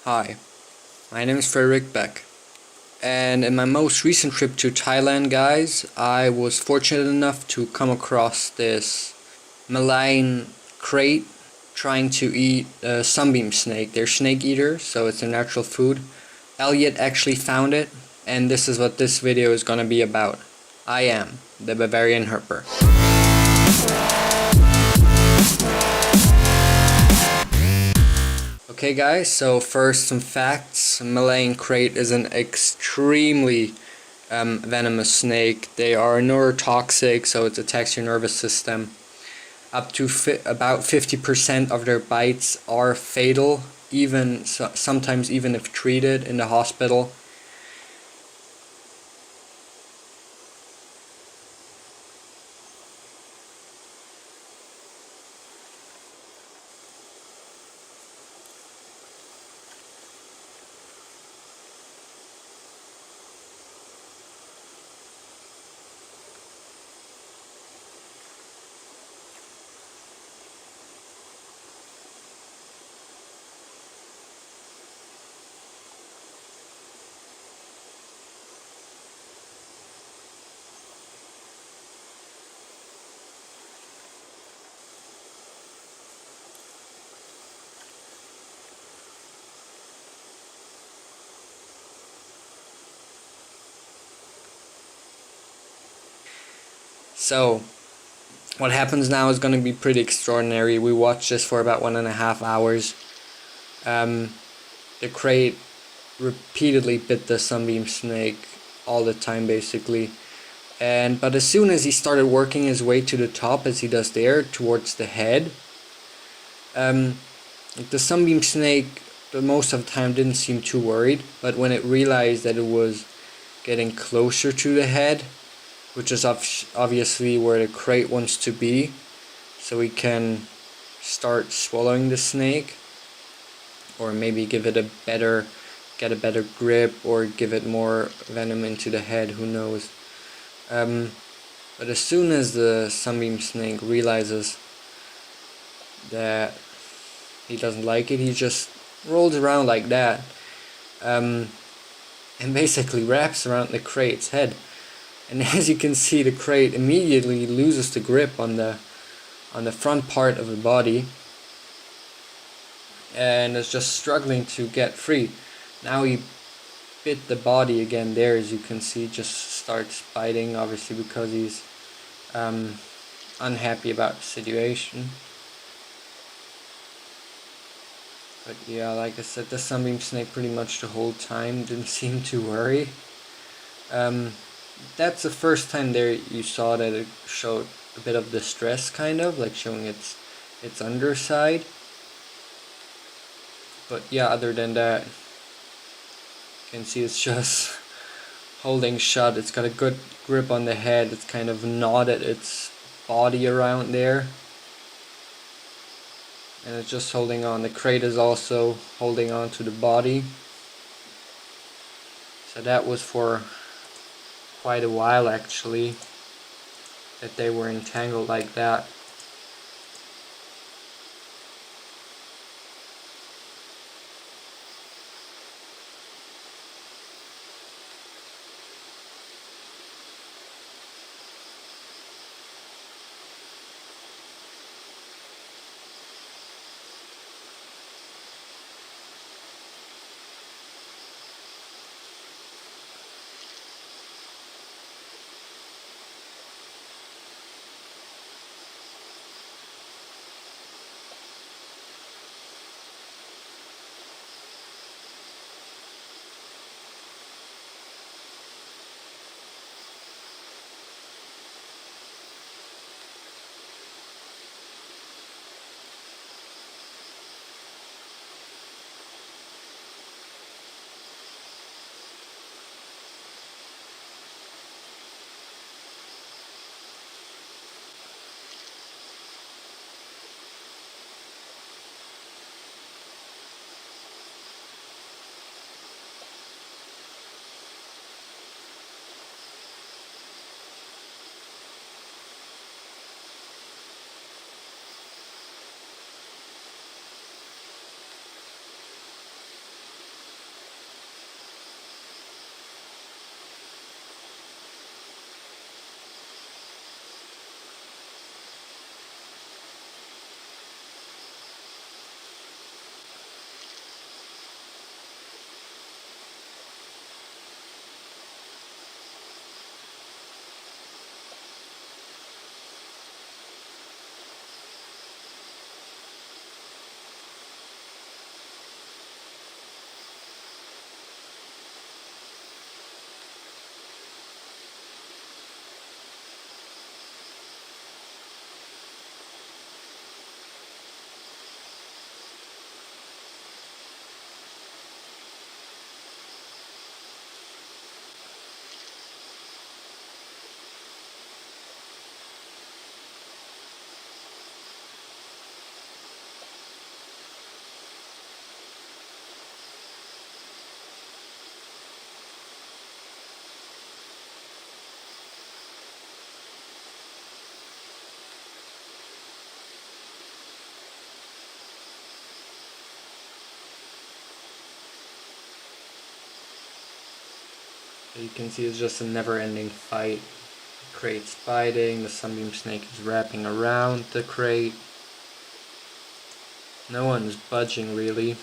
Hi, my name is Frederick Beck, and in my most recent trip to Thailand, guys, I was fortunate enough to come across this Malayan crate trying to eat a sunbeam snake. They're snake eaters, so it's a natural food. Elliot actually found it, and this is what this video is gonna be about. I am the Bavarian Herper. Okay guys, so first some facts. Malayan crate is an extremely venomous snake. They are neurotoxic, so it attacks your nervous system. Up to about 50% of their bites are fatal, sometimes even if treated in the hospital. So what happens now is going to be pretty extraordinary. We watched this for about 1.5 hours. The crate repeatedly bit the sunbeam snake all the time basically, but as soon as he started working his way to the top, as he does there, towards the head, the sunbeam snake the most of the time didn't seem too worried, but when it realized that it was getting closer to the head, which is obviously where the crate wants to be, so we can start swallowing the snake, or maybe give it get a better grip, or give it more venom into the head, who knows. But as soon as the sunbeam snake realizes that he doesn't like it, he just rolls around like that, and basically wraps around the crate's head. And as you can see, the crate immediately loses the grip on the front part of the body, and is just struggling to get free. Now he bit the body again there, as you can see, just starts biting, obviously because he's unhappy about the situation. But yeah, like I said, the sunbeam snake pretty much the whole time didn't seem to worry. That's the first time there you saw that it showed a bit of distress, kind of like showing its underside. But yeah, other than that, you can see it's just holding shut. It's got a good grip on the head. It's kind of knotted its body around there, and it's just holding on. The crate is also holding on to the body. So that was for quite a while actually that they were entangled like that. You can see it's just a never-ending fight. The crate's biting, the sunbeam snake is wrapping around the crate. No one's budging really.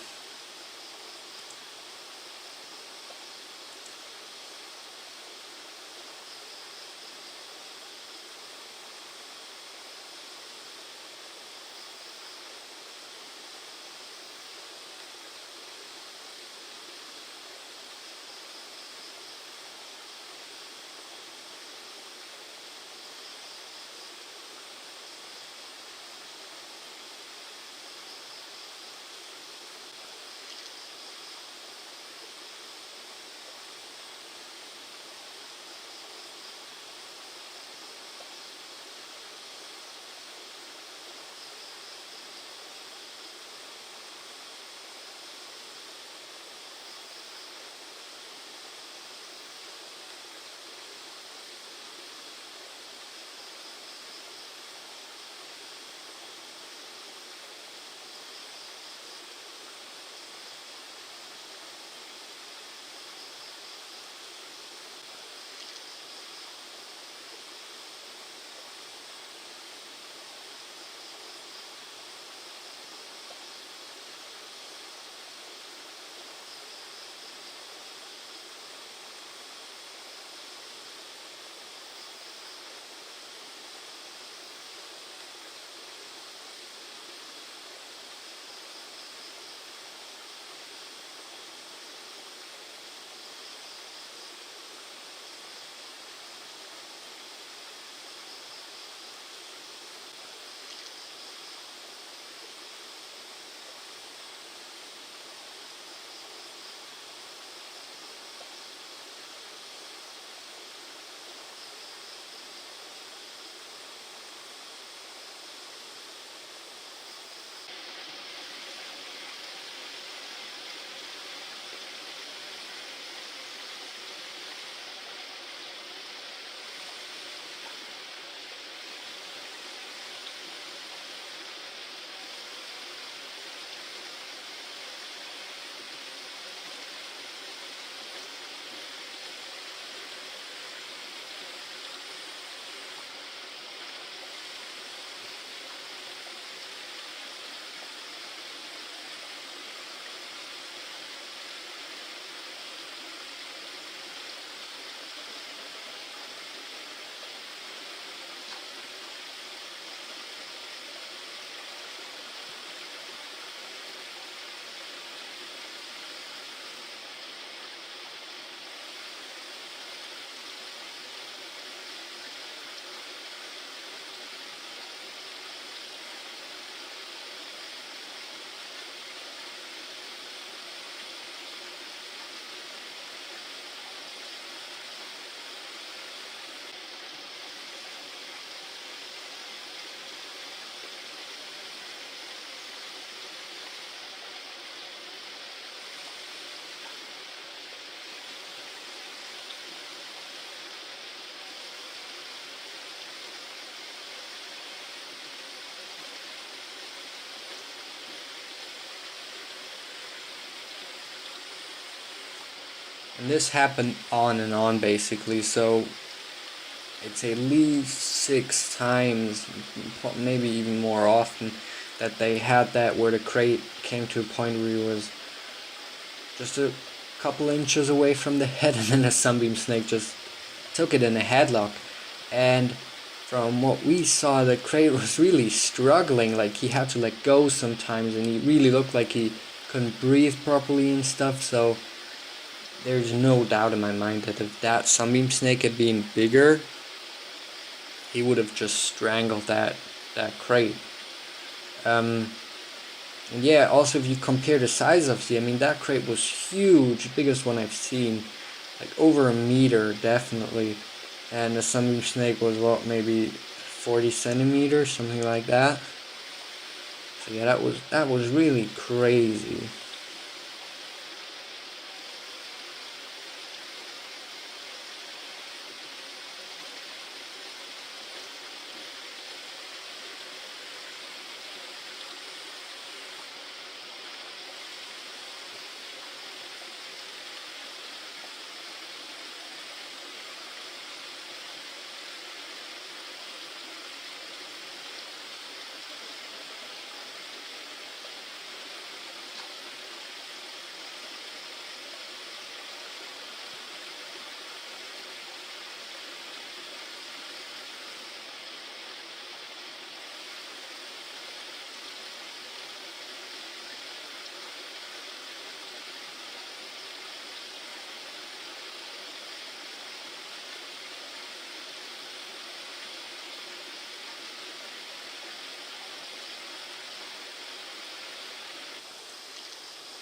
And this happened on and on basically, so it's at least 6 times, maybe even more often, that they had that where the crate came to a point where it was just a couple inches away from the head, and then the sunbeam snake just took it in a headlock. And from what we saw, the crate was really struggling, like he had to let go sometimes, and he really looked like he couldn't breathe properly and stuff. So there's no doubt in my mind that if that sunbeam snake had been bigger, he would have just strangled that crate. And yeah, also if you compare the size of that crate was huge, biggest one I've seen, like over a meter definitely, and the sunbeam snake was what, maybe 40 centimeters, something like that. So yeah, that was really crazy.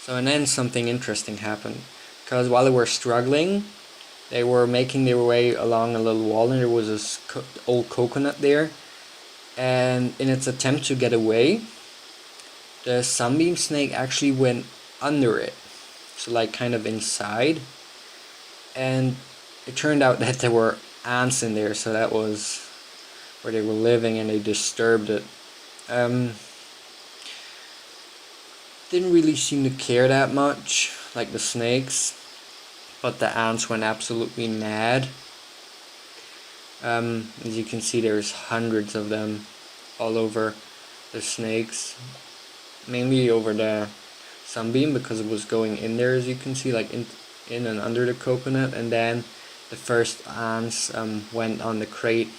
So, and then something interesting happened, because while they were struggling, they were making their way along a little wall, and there was this old coconut there. And in its attempt to get away, the sunbeam snake actually went under it, so like kind of inside. And it turned out that there were ants in there, so that was where they were living, and they disturbed it. Didn't really seem to care that much, like the snakes, but the ants went absolutely mad. As you can see, there's hundreds of them all over the snakes, mainly over the sunbeam because it was going in there, as you can see, like in and under the coconut. And then the first ants went on the crate,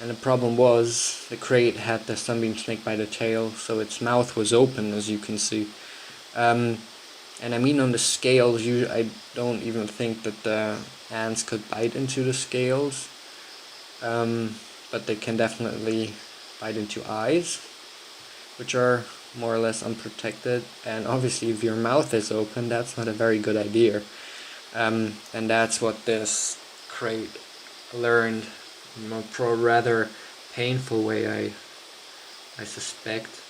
and the problem was the crate had the sunbeam snake by the tail, so its mouth was open, as you can see. And I mean, on the scales, I don't even think that the ants could bite into the scales, but they can definitely bite into eyes, which are more or less unprotected. And obviously, if your mouth is open, that's not a very good idea. And that's what this crate learned in a rather painful way, I suspect.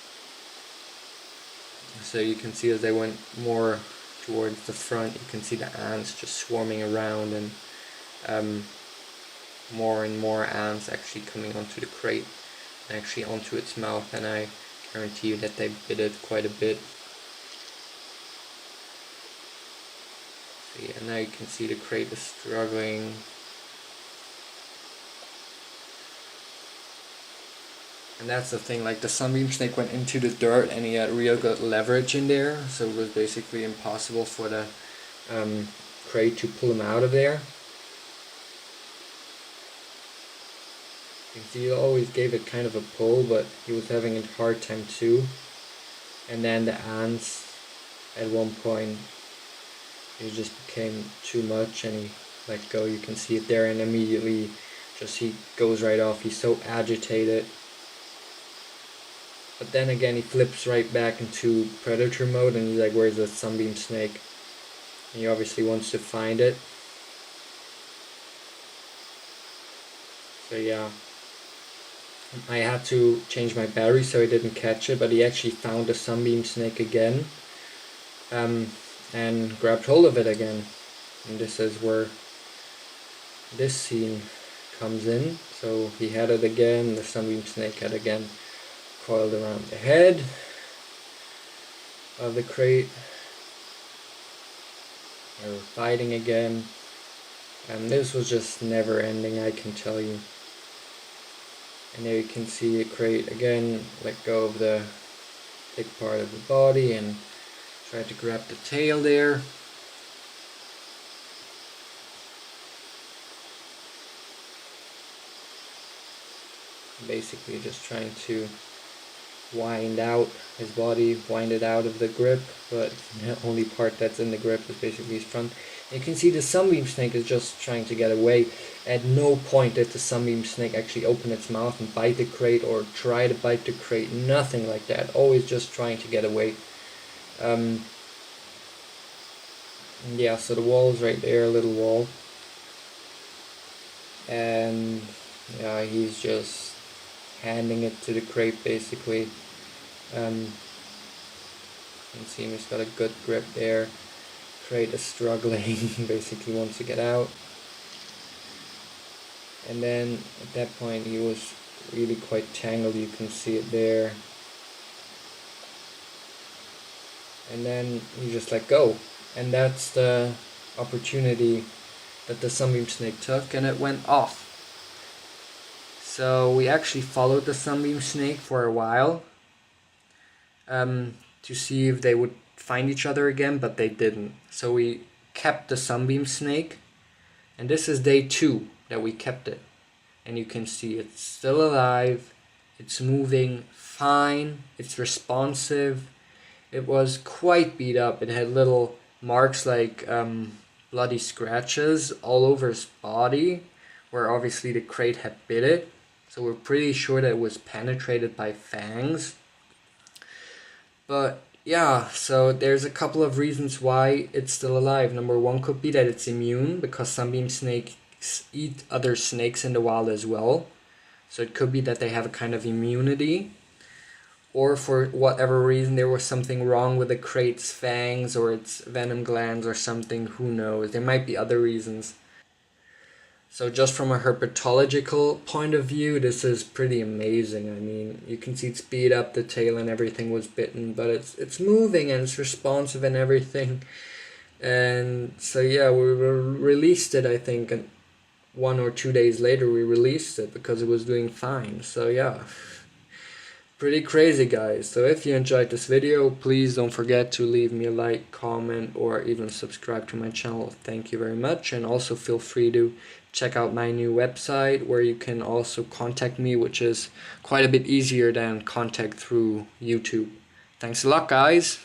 So you can see as they went more towards the front, you can see the ants just swarming around, and more and more ants actually coming onto the crate and actually onto its mouth, and I guarantee you that they bit it quite a bit. So yeah, now you can see the crate is struggling. And that's the thing, like the sunbeam snake went into the dirt and he had real good leverage in there, so it was basically impossible for the crate to pull him out of there. You can see he always gave it kind of a pull, but he was having a hard time too. And then the ants, at one point, it just became too much and he let go. You can see it there, and immediately just he goes right off. He's so agitated. But then again, he flips right back into predator mode, and he's like, where's the sunbeam snake? And he obviously wants to find it. So yeah, I had to change my battery so he didn't catch it, but he actually found the sunbeam snake again, and grabbed hold of it again. And this is where this scene comes in. So he had it again, the sunbeam snake had again coiled around the head of the crate. They were fighting again, and this was just never ending, I can tell you. And there you can see the crate again let go of the thick part of the body and try to grab the tail there. Basically just trying to wind out his body, wind it out of the grip, but the only part that's in the grip is basically his front. And you can see the sunbeam snake is just trying to get away. At no point did the sunbeam snake actually open its mouth and bite the crate or try to bite the crate, nothing like that, always just trying to get away. Yeah, so the wall is right there, a little wall, and yeah, he's just handing it to the crate basically. You can see he's got a good grip there. Crate is struggling, basically wants to get out. And then at that point he was really quite tangled, you can see it there. And then he just let go. And that's the opportunity that the sunbeam snake took, and it went off. So we actually followed the sunbeam snake for a while to see if they would find each other again, but they didn't. So we kept the sunbeam snake, and this is day 2 that we kept it. And you can see it's still alive, it's moving fine, it's responsive. It was quite beat up. It had little marks like bloody scratches all over his body, where obviously the crate had bit it. So we're pretty sure that it was penetrated by fangs. But Yeah, so there's a couple of reasons why it's still alive. Number one could be that it's immune because sunbeam snakes eat other snakes in the wild as well. So it could be that they have a kind of immunity. Or for whatever reason there was something wrong with the crate's fangs or its venom glands or something, who knows. There might be other reasons. So just from a herpetological point of view, this is pretty amazing. I mean, you can see it's beat up, the tail and everything was bitten, but it's moving and it's responsive and everything. And so yeah, released it, I think, and 1 or 2 days later we released it because it was doing fine. So yeah, pretty crazy, guys. So if you enjoyed this video, please don't forget to leave me a like, comment, or even subscribe to my channel. Thank you very much. And also feel free to check out my new website where you can also contact me, which is quite a bit easier than contact through YouTube. Thanks a lot, guys.